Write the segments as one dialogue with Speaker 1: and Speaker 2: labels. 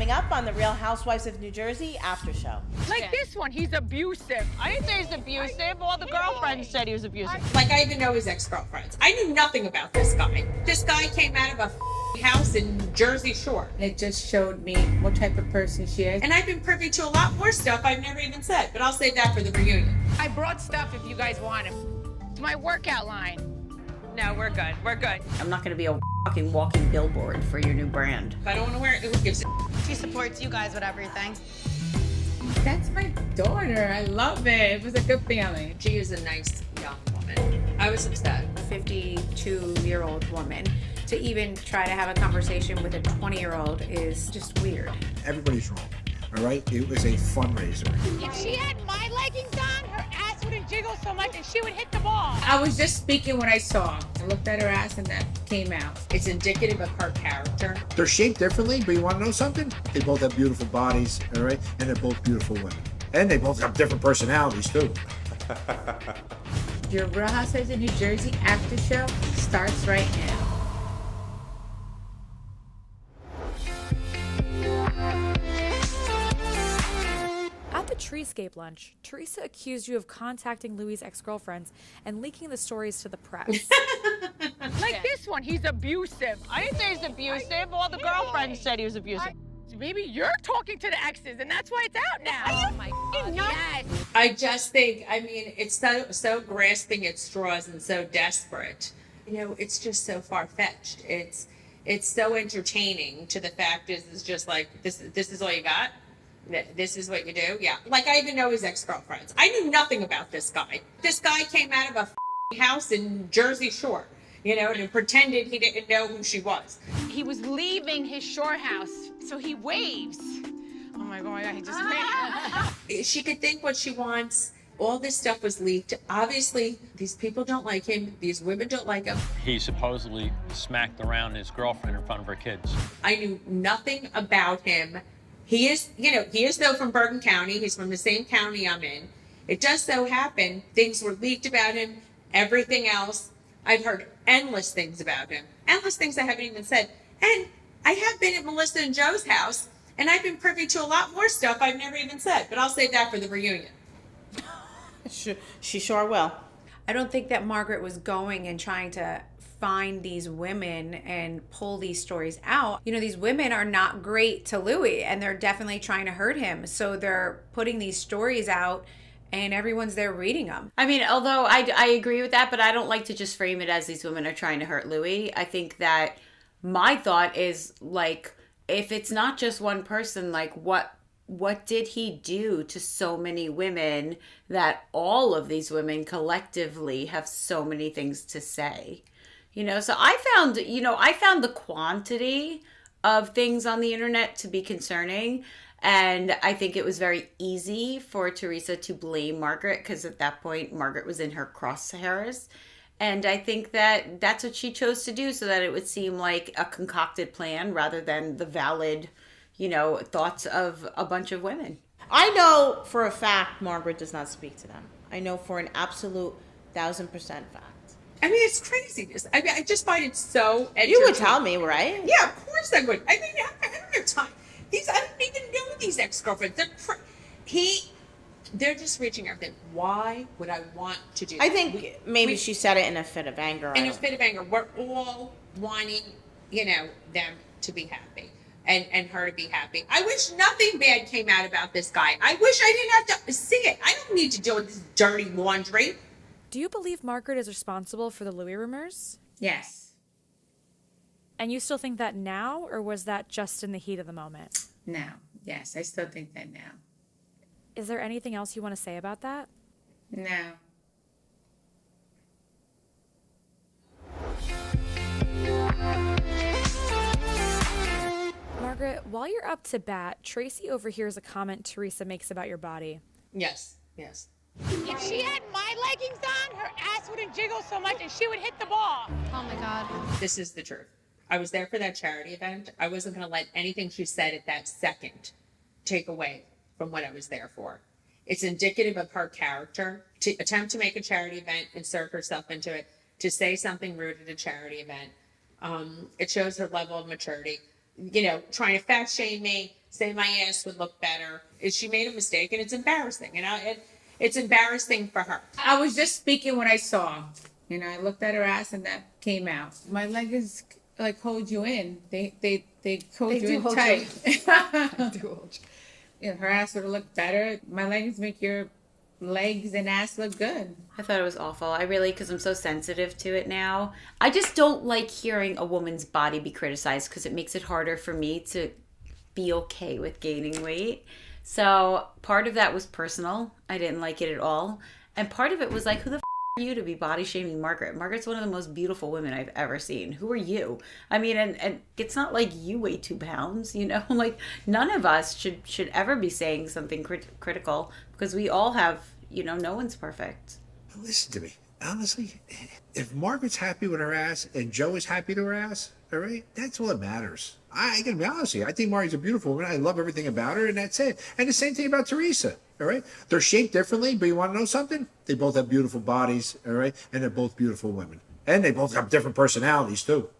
Speaker 1: Coming up on the Real Housewives of New Jersey after show.
Speaker 2: Like this one, he's abusive. I didn't say he's abusive. All the girlfriends said he was abusive.
Speaker 3: Like, I even know his ex-girlfriends. I knew nothing about this guy. This guy came out of a house in Jersey Shore.
Speaker 4: It just showed me what type of person she is.
Speaker 3: And I've been privy to a lot more stuff I've never even said, but I'll save that for the reunion.
Speaker 2: I brought stuff if you guys want it. It's my workout line. No, we're good. We're good.
Speaker 5: I'm not going to be a fucking walking billboard for your new brand.
Speaker 3: If I don't want to wear it, who gives a
Speaker 6: She supports you guys with everything.
Speaker 4: That's my daughter. I love it. It was a good feeling.
Speaker 3: She is a nice young woman. I was upset.
Speaker 7: A 52-year-old woman to even try to have a conversation with a 20-year-old is just weird.
Speaker 8: Everybody's wrong, all right? It was a fundraiser.
Speaker 2: If she had my leggings on, her ass wouldn't jiggle so much and she would hit the ball.
Speaker 4: I was just speaking what I saw. I looked at her ass and that came out.
Speaker 3: It's indicative of her character.
Speaker 8: They're shaped differently, but you want to know something? They both have beautiful bodies, all right? And they're both beautiful women. And they both have different personalities, too.
Speaker 4: Your Real Housewives of New Jersey after show starts right now.
Speaker 9: At the Treescape lunch, Teresa accused you of contacting Louie's ex-girlfriends and leaking the stories to the press.
Speaker 2: Like this one, he's abusive. I didn't say he's abusive. All the girlfriends said he was abusive. Maybe you're talking to the exes, and that's why it's out now. Oh my God, yes.
Speaker 3: I just think, I mean, it's so grasping at straws and so desperate. You know, it's just so far-fetched. It's so entertaining to the fact is just like, this is all you got? This is what you do? Yeah. Like, I even know his ex-girlfriends. I knew nothing about this guy. This guy came out of a house in Jersey Shore, you know, and pretended he didn't know who she was.
Speaker 2: He was leaving his shore house, so he waves. Oh my God, he just waved.
Speaker 3: She could think what she wants. All this stuff was leaked. Obviously, these people don't like him. These women don't like him.
Speaker 10: He supposedly smacked around his girlfriend in front of her kids.
Speaker 3: I knew nothing about him. He is, you know, he is though from Bergen County. He's from the same county I'm in. It just so happened things were leaked about him, everything else. I've heard endless things about him. Endless things I haven't even said. And I have been at Melissa and Joe's house, and I've been privy to a lot more stuff I've never even said. But I'll save that for the reunion.
Speaker 1: She sure will.
Speaker 7: I don't think that Margaret was going and trying to find these women and pull these stories out. You know, these women are not great to Louie, and they're definitely trying to hurt him. So they're putting these stories out, and everyone's there reading them.
Speaker 5: I mean, although I agree with that, but I don't like to just frame it as these women are trying to hurt Louie. I think that my thought is, like, if it's not just one person, like, what did he do to so many women that all of these women collectively have so many things to say? You know, so I found the quantity of things on the internet to be concerning. And I think it was very easy for Teresa to blame Margaret because at that point, Margaret was in her crosshairs. And I think that that's what she chose to do so that it would seem like a concocted plan rather than the valid, you know, thoughts of a bunch of women.
Speaker 1: I know for a fact Margaret does not speak to them. I know for an absolute 1000% fact.
Speaker 3: I mean, it's craziness. I mean, I just find it so entertaining.
Speaker 1: You would tell me, right?
Speaker 3: Yeah, of course I would. I mean, I don't have time. I don't even know these ex-girlfriends. They're just reaching everything. Why would I want to do that?
Speaker 1: I think maybe she said it in a fit of anger.
Speaker 3: In a fit of anger. We're all wanting, you know, them to be happy and her to be happy. I wish nothing bad came out about this guy. I wish I didn't have to see it. I don't need to deal with this dirty laundry.
Speaker 9: Do you believe Margaret is responsible for the Louie rumors?
Speaker 4: Yes.
Speaker 9: And you still think that now, or was that just in the heat of the moment?
Speaker 4: Now. Yes, I still think that now.
Speaker 9: Is there anything else you want to say about that?
Speaker 4: No.
Speaker 9: Margaret, while you're up to bat, Traci overhears a comment Teresa makes about your body.
Speaker 3: Yes.
Speaker 2: If she had my leggings on, her ass wouldn't jiggle so much and she would hit the ball.
Speaker 6: Oh my God.
Speaker 3: This is the truth. I was there for that charity event. I wasn't going to let anything she said at that second take away from what I was there for. It's indicative of her character to attempt to make a charity event, insert herself into it, to say something rude at a charity event. It shows her level of maturity. You know, trying to fat shame me, say my ass would look better. She made a mistake, and it's embarrassing. It's embarrassing for her.
Speaker 4: I was just speaking what I saw. I looked at her ass and that came out. My leggings like hold you in. They hold you in tight. Her ass would have looked better. My leggings make your legs and ass look good.
Speaker 5: I thought it was awful. I really, because I'm so sensitive to it now. I just don't like hearing a woman's body be criticized because it makes it harder for me to be okay with gaining weight. So part of that was personal. I didn't like it at all. And part of it was like, who the are you to be body shaming Margaret? Margaret's one of the most beautiful women I've ever seen. Who are you? I mean, and it's not like you weigh 2 pounds, like none of us should ever be saying something critical because we all have, no one's perfect.
Speaker 8: Listen to me. Honestly, if Margaret's happy with her ass and Joe is happy to her ass, all right, that's all that matters. I gotta be honest with you. I think Margaret's a beautiful woman. I love everything about her, and that's it. And the same thing about Teresa, all right? They're shaped differently, but you want to know something? They both have beautiful bodies, all right? And they're both beautiful women. And they both have different personalities, too.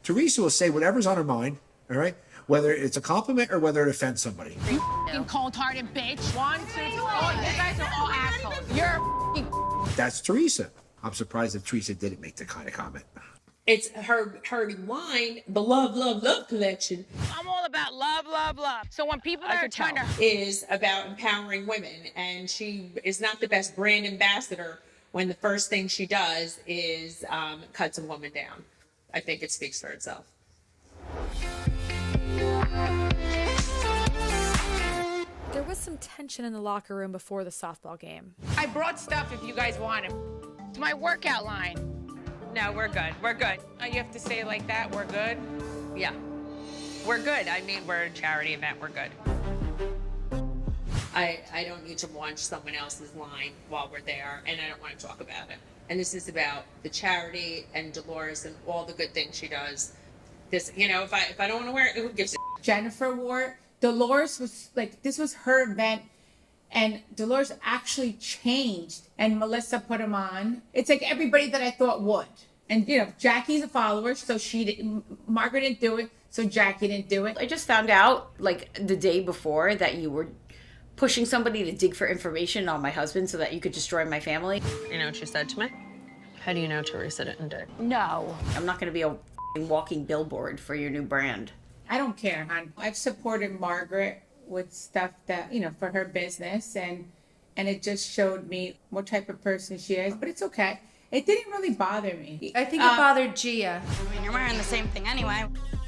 Speaker 8: Teresa will say whatever's on her mind, all right? Whether it's a compliment or whether it offends somebody.
Speaker 2: You f***ing cold-hearted bitch. 1, 2, 3. Oh, you guys are all assholes. You're a f***ing...
Speaker 8: That's Teresa. I'm surprised that Teresa didn't make the kind of comment.
Speaker 3: It's her line, the love, love, love collection.
Speaker 2: I'm all about love, love, love. So when people are trying to...
Speaker 3: is about empowering women, and she is not the best brand ambassador when the first thing she does is cuts a woman down. I think it speaks for itself.
Speaker 9: There was some tension in the locker room before the softball game.
Speaker 2: I brought stuff if you guys want it. It's my workout line. No, we're good. We're good. You have to say it like that. We're good? Yeah. We're good. I mean, we're a charity event. We're good.
Speaker 3: I don't need to launch someone else's line while we're there, and I don't want to talk about it. And this is about the charity and Dolores and all the good things she does. This, if I don't want to wear it, who gives a
Speaker 4: Jennifer wore it. Dolores was like, this was her event. And Dolores actually changed, and Melissa put him on. It's like everybody that I thought would. And, Jackie's a follower, so Margaret didn't do it, so Jackie didn't do it.
Speaker 5: I just found out, the day before that you were pushing somebody to dig for information on my husband so that you could destroy my family.
Speaker 11: You know what she said to me? How do you know Teresa didn't do it?
Speaker 5: No. I'm not going to be a walking billboard for your new brand.
Speaker 4: I don't care, hon. I've supported Margaret with stuff that, for her business, and it just showed me what type of person she is, but it's okay. It didn't really bother me.
Speaker 7: I think it bothered Gia.
Speaker 6: I mean, you're wearing the same thing anyway.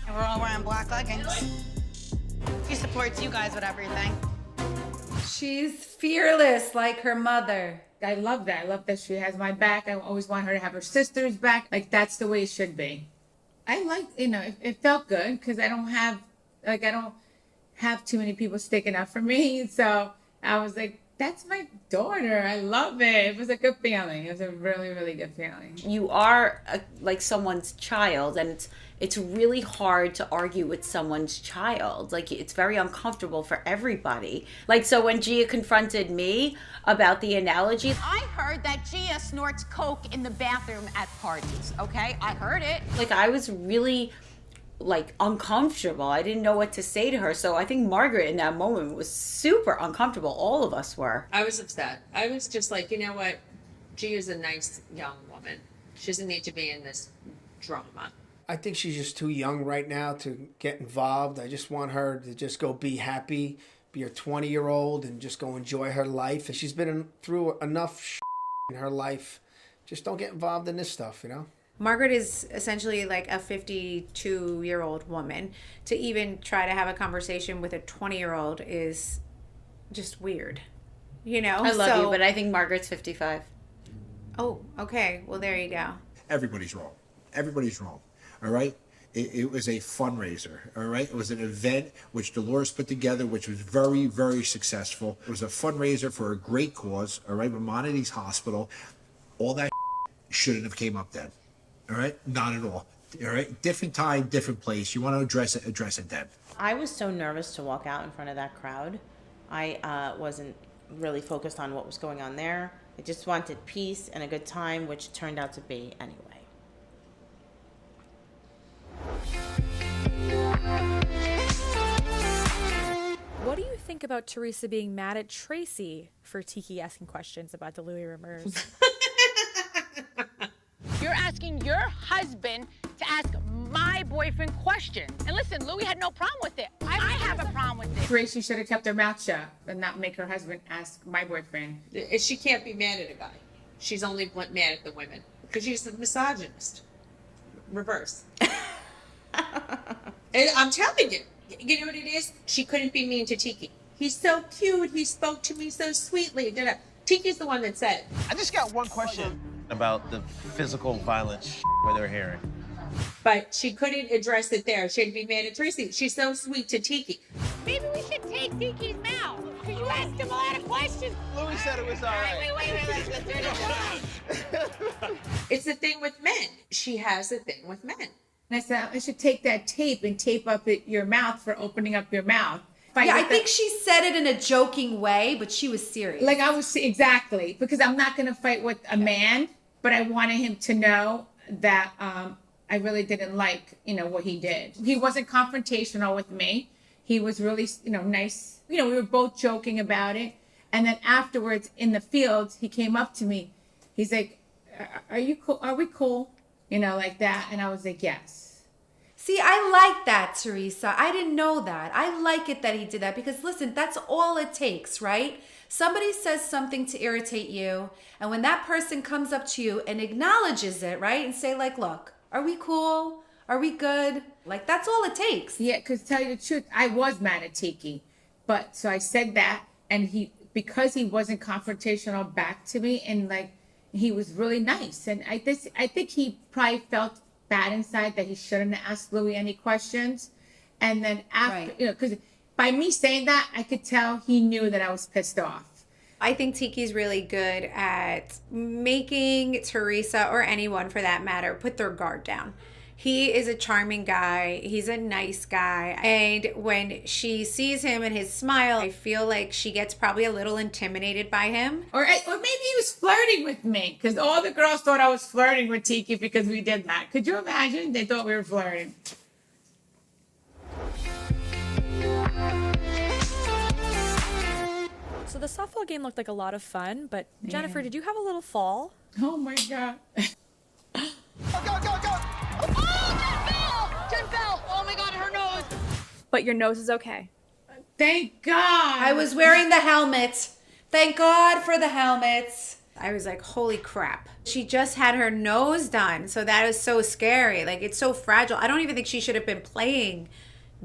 Speaker 6: We're all wearing black leggings. He supports you guys with everything.
Speaker 7: She's fearless like her mother.
Speaker 4: I love that. I love that she has my back. I always want her to have her sister's back. That's the way it should be. I like, it felt good because I don't have too many people sticking up for me. So I was like, that's my daughter. I love it. It was a good feeling. It was a really, really good feeling.
Speaker 5: You are like someone's child, and it's really hard to argue with someone's child. It's very uncomfortable for everybody. So when Gia confronted me about the analogy,
Speaker 2: I heard that Gia snorts coke in the bathroom at parties, okay? I heard it.
Speaker 5: I was really uncomfortable. I didn't know what to say to her. So I think Margaret in that moment was super uncomfortable. All of us were.
Speaker 3: I was upset. I was just like, you know what? Gia's a nice young woman. She doesn't need to be in this drama.
Speaker 12: I think she's just too young right now to get involved. I just want her to just go be happy, be a 20-year-old and just go enjoy her life. And she's been through enough in her life. Just don't get involved in this stuff,
Speaker 7: Margaret is essentially like a 52-year-old woman. To even try to have a conversation with a 20-year-old is just weird.
Speaker 5: I love you, but I think Margaret's 55.
Speaker 7: Oh, okay. Well, there you go.
Speaker 8: Everybody's wrong. Everybody's wrong. All right? It was a fundraiser, all right? It was an event which Dolores put together, which was very, very successful. It was a fundraiser for a great cause, all right? Maimonides Hospital. All that shouldn't have came up then. All right? Not at all. All right? Different time, different place. You want to address it then.
Speaker 1: I was so nervous to walk out in front of that crowd. I wasn't really focused on what was going on there. I just wanted peace and a good time, which turned out to be anyway.
Speaker 9: think about Teresa being mad at Traci for Tiki asking questions about the Louie rumors?
Speaker 2: You're asking your husband to ask my boyfriend questions. And listen, Louie had no problem with it. I have a problem with it.
Speaker 4: Traci should have kept her mouth shut and not make her husband ask my boyfriend.
Speaker 3: She can't be mad at a guy. She's only mad at the women because she's a misogynist. Reverse. And I'm telling you, you know what it is? She couldn't be mean to Tiki. He's so cute. He spoke to me so sweetly. Tiki's the one that said it.
Speaker 13: I just got one question about the physical violence where they're hearing.
Speaker 3: But she couldn't address it there. She'd be mad at Traci. She's so sweet to Tiki.
Speaker 2: Maybe we should take Tiki's mouth because you asked him a lot of questions.
Speaker 13: Louie said it was all right.
Speaker 2: Wait, let's turn it down.
Speaker 3: It's the thing with men. She has a thing with men.
Speaker 4: And I said, I should take that tape and tape up your mouth for opening up your mouth.
Speaker 5: Yeah, I think she said it in a joking way, but she was serious.
Speaker 4: Like I was, exactly, because I'm not going to fight with a man, but I wanted him to know that I really didn't like, what he did. He wasn't confrontational with me. He was really, nice. We were both joking about it. And then afterwards in the field, he came up to me. He's like, are you cool? Are we cool? Like that. And I was like, yes.
Speaker 5: See, I like that, Teresa. I didn't know that. I like it that he did that because, listen, that's all it takes, right? Somebody says something to irritate you, and when that person comes up to you and acknowledges it, right, and say, like, look, are we cool? Are we good? Like, that's all it takes.
Speaker 4: Yeah, because to tell you the truth, I was mad at Tiki. But, so I said that, and because he wasn't confrontational back to me, and, he was really nice. And I think he probably felt bad inside that he shouldn't have asked Louie any questions. And then after, because by me saying that, I could tell he knew that I was pissed off.
Speaker 7: I think Tiki's really good at making Teresa, or anyone for that matter, put their guard down. He is a charming guy. He's a nice guy. And when she sees him and his smile, I feel like she gets probably a little intimidated by him.
Speaker 4: Or maybe he was flirting with me, because all the girls thought I was flirting with Tiki because we did that. Could you imagine? They thought we were flirting.
Speaker 9: So the softball game looked like a lot of fun, but Jennifer, did you have a little fall?
Speaker 4: Oh my God.
Speaker 2: Go! Oh, Jen fell! Oh my God, her nose.
Speaker 9: But your nose is okay.
Speaker 4: Thank God.
Speaker 5: I was wearing the helmet. Thank God for the helmets.
Speaker 7: I was like, holy crap. She just had her nose done. So that is so scary. Like, it's so fragile. I don't even think she should have been playing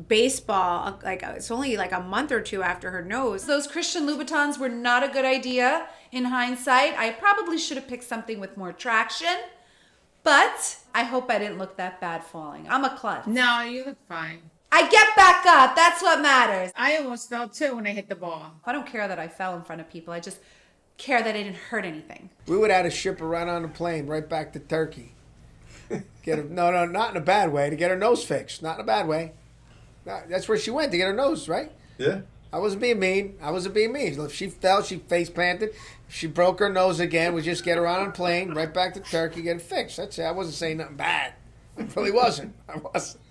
Speaker 7: baseball. Like, it's only like a month or two after her nose.
Speaker 5: Those Christian Louboutins were not a good idea in hindsight. I probably should have picked something with more traction. But I hope I didn't look that bad falling. I'm a klutz.
Speaker 4: No, you look fine.
Speaker 5: I get back up. That's what matters.
Speaker 4: I almost fell too when I hit the ball.
Speaker 5: I don't care that I fell in front of people. I just care that I didn't hurt anything.
Speaker 12: We would have to ship her right on the plane, right back to Turkey. Get her, no, not in a bad way. To get her nose fixed, not in a bad way. That's where she went to get her nose, right?
Speaker 14: Yeah.
Speaker 12: I wasn't being mean. If she fell, she face planted. If she broke her nose again, we just get her on a plane, right back to Turkey, get it fixed. That's it. I wasn't saying nothing bad. I really wasn't. I wasn't.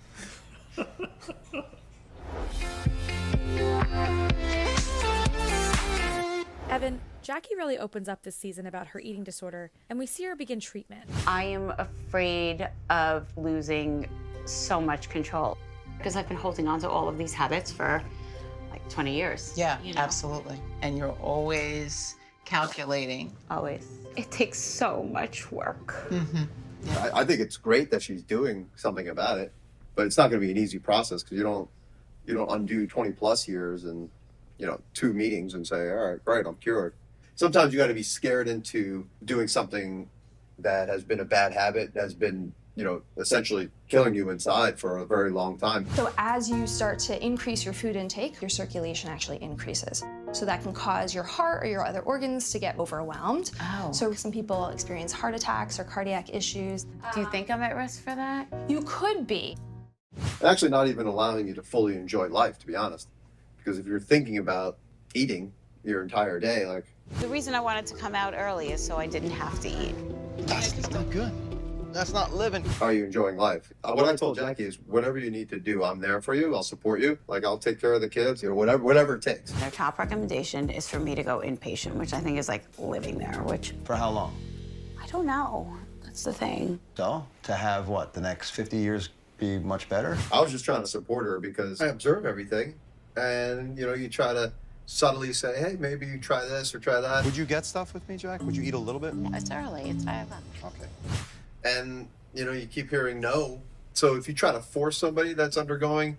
Speaker 9: Evan, Jackie really opens up this season about her eating disorder, and we see her begin treatment.
Speaker 15: I am afraid of losing so much control because I've been holding on to all of these habits for like 20 years.
Speaker 16: Yeah, absolutely. And you're always calculating.
Speaker 15: Always. It takes so much work.
Speaker 16: Mm-hmm.
Speaker 14: Yeah. I think it's great that she's doing something about it, but it's not going to be an easy process because you don't undo 20 plus years and 2 meetings and say, all right, great, I'm cured. Sometimes you got to be scared into doing something that has been a bad habit, has been essentially killing you inside for a very long time.
Speaker 17: So as you start to increase your food intake, your circulation actually increases. So that can cause your heart or your other organs to get overwhelmed.
Speaker 15: Oh.
Speaker 17: So some people experience heart attacks or cardiac issues.
Speaker 15: Do you think I'm at risk for that?
Speaker 17: You could be.
Speaker 14: Actually not even allowing you to fully enjoy life, to be honest. Because if you're thinking about eating your entire day, like...
Speaker 15: The reason I wanted to come out early is so I didn't have to eat.
Speaker 13: That's not good. That's not living.
Speaker 14: Are you enjoying life? What I told Jackie is, whatever you need to do, I'm there for you. I'll support you. Like, I'll take care of the kids, whatever it takes.
Speaker 15: Their top recommendation is for me to go inpatient, which I think is like living there, which
Speaker 13: For how long?
Speaker 15: I don't know. That's the thing.
Speaker 18: So, to have what, the next 50 years be much better?
Speaker 14: I was just trying to support her because I observe everything. And, you try to subtly say, hey, maybe you try this or try that.
Speaker 18: Would you get stuff with me, Jack? Would you eat a little bit?
Speaker 15: It's early. It's 5 o'clock.
Speaker 14: Okay. And, you keep hearing no. So if you try to force somebody that's undergoing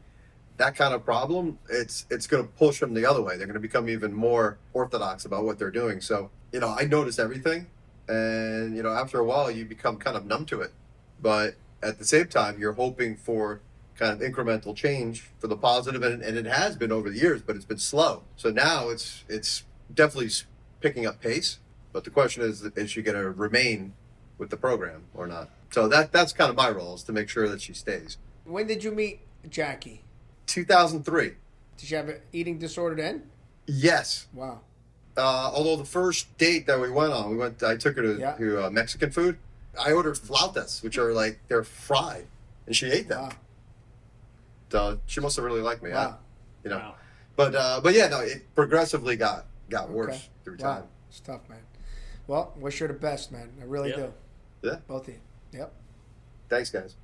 Speaker 14: that kind of problem, it's going to push them the other way. They're going to become even more orthodox about what they're doing. So, I notice everything. And, after a while, you become kind of numb to it. But at the same time, you're hoping for kind of incremental change for the positive, and it has been over the years, but it's been slow. So now it's definitely picking up pace. But the question is she going to remain with the program or not? So that's kind of my role, is to make sure that she stays.
Speaker 12: When did you meet Jackie?
Speaker 14: 2003.
Speaker 12: Did she have an eating disorder then?
Speaker 14: Yes.
Speaker 12: Wow.
Speaker 14: Although the first date that we went on, I took her to Mexican food. I ordered flautas, which are they're fried, and she ate them.
Speaker 12: Wow.
Speaker 14: So she must have really liked me.
Speaker 12: Wow.
Speaker 14: Wow. But yeah, no, it progressively got worse through time.
Speaker 12: Wow. It's tough, man. Well, wish her the best, man. I really do.
Speaker 14: Yeah.
Speaker 12: Both of you. Yep.
Speaker 14: Thanks, guys.